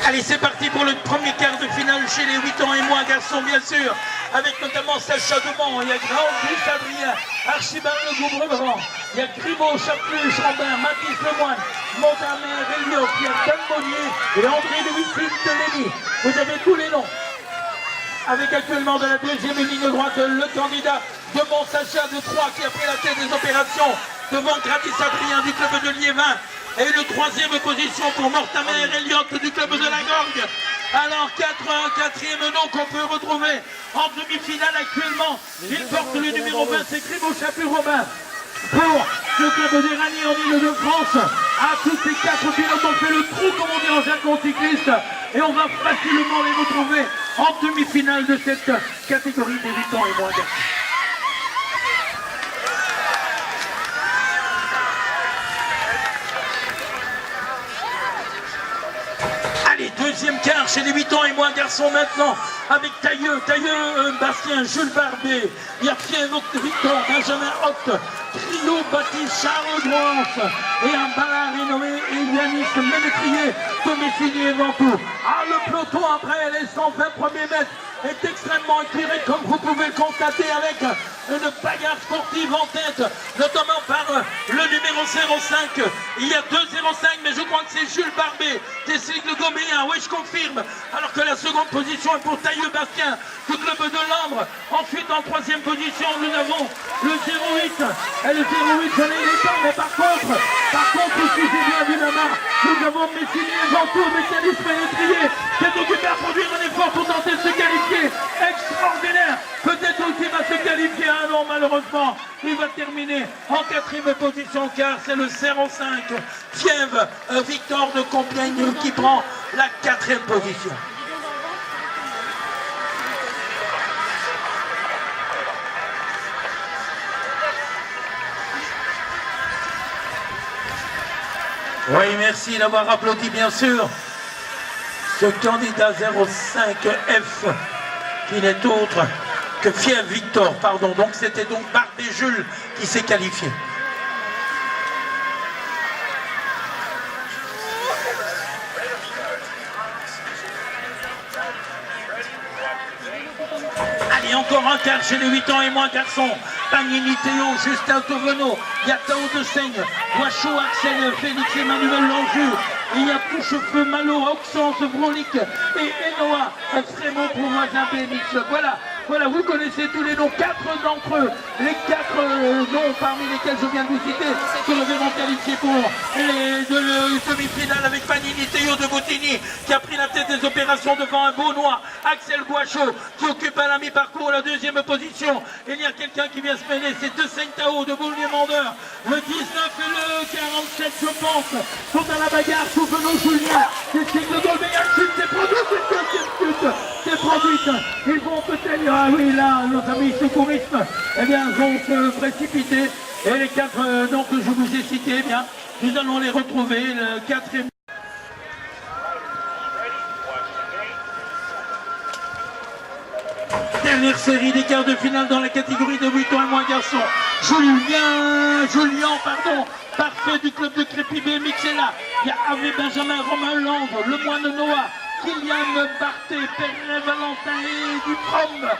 Allez, c'est parti pour le premier quart de finale chez les 8 ans et moins garçons, bien sûr, avec notamment Sacha Demont, il y a Grand Brice Adrien, Archibald Le Goubrevent, il y a Grimaud, Chapelu, Chambin, Mathis Lemoine, Montamer, Elliot, il y a Dan Monnier et André Louis-Philippe Delény. Vous avez tous les noms. Avec actuellement dans la deuxième ligne droite le candidat de Sacha de Troyes qui a pris la tête des opérations devant Gradis Adrien du club de Liévin. Et le troisième position pour Mortamer Elliott du club de la Gorgue. Alors quatrième nom qu'on peut retrouver en demi-finale actuellement. Il porte le numéro 20, c'est Grimaud Chapelu Robin. Pour le club des Rallyes en Ile-de-France, à tous ces quatre pilotes, on fait le trou, comme on dit en jargon cycliste, et on va facilement les retrouver en demi-finale de cette catégorie des 8 ans et moins. Allez, deuxième quart chez les 8 ans et moins garçons maintenant, avec Tailleux, Bastien, Jules Barbet, il y a Pierre Victor, Benjamin Hotte, Trio, Baptiste, Charles Droance, et un ballard rénommé Yanis Ménétrier, domicilié Ventoux. Ah, le peloton après les 120 premiers mètres est extrêmement éclairé, comme vous pouvez le constater, avec une bagarre sportive en tête, notamment par le numéro 05. Il y a 2,05, mais je crois que c'est Jules Barbet qui essaie de le gommer. Oui, je confirme. Alors que la seconde position est pour Tailleux Bastien du club de Langres. Ensuite, en troisième position, nous avons le 08. Et le 08, j'en ai les temps, mais par contre, si j'ai bien vu la main, nous avons Messinier, Ventoux, mécanisme Ménétrier, qui est occupé à produire un effort pour tenter de se qualifier. Extraordinaire. Peut-être aussi va se qualifier. Ah non, malheureusement, il va terminer en quatrième position, car c'est le 05, Fièvre Victor de Compiègne, qui prend la quatrième position. Oui, merci d'avoir applaudi, bien sûr, ce candidat 05F, qui n'est autre que Fièvre Victor, pardon. Donc c'était donc Barbet Jules qui s'est qualifié. Allez, encore un quart chez les 8 ans et moins garçons. Pagnini Théo, Justin Tauvenot, il y a Tao de Seigne, Boichot, Axel, Félix Emmanuel Lanjou, il y a Touchefeu, Malo, Auxence, Vrolic et Enoa, Frémont pour voisin BMX. Voilà, vous connaissez tous les noms, 4 d'entre eux, les 4 noms parmi lesquels je viens de vous citer, que nous verrons qualifiés pour les demi-finales avec Pagnini Théo de Boutigny, qui a pris la tête des opérations devant un Beaunois, Axel Boichot, qui occupe à la mi-parcours la deuxième position. Il y a quelqu'un qui vient se mêler, c'est De Tao de Boulier-Mandeur, le 19 et le 47, je pense, sont à la bagarre, Souvenot Julien, qui signe le goal, mais il y a une chute, c'est produite, ils vont peut-être, ah oui, là, nos amis secouristes, eh bien, vont se précipiter, et les 4 noms que je vous ai cités, eh bien, nous allons les retrouver, le 4e. Dernière série des quarts de finale dans la catégorie de 8 ans et moins garçons. Julien, parfait du club de Crépy BMX est là. Il y a Ave Benjamin, Romain Langres, le moine Noah, Kylian Barthé, Perret Valentin et Duprom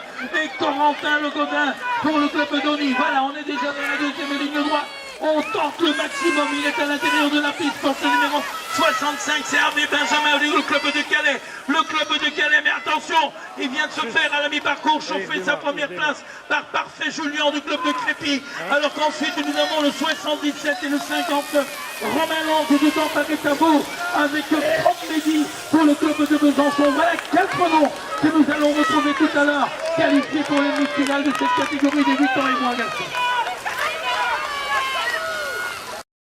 et Corentin Le Godin pour le club d'Oni. Voilà, on est déjà dans la deuxième ligne droite. On tente le maximum, il est à l'intérieur de la piste pour ce numéro 65, c'est Hervé Benjamin, le club de Calais. Le club de Calais, mais attention, il vient de se faire à la mi-parcours chauffer sa première place par Parfait Julien du club de Crépy. Alors qu'ensuite nous avons le 77 et le 59, Romain Langres de Paris-Tabour avec Franck Mehdi pour le club de Besançon. Voilà 4 noms que nous allons retrouver tout à l'heure, qualifiés pour les demi-finales de cette catégorie des 8 ans et moins garçons.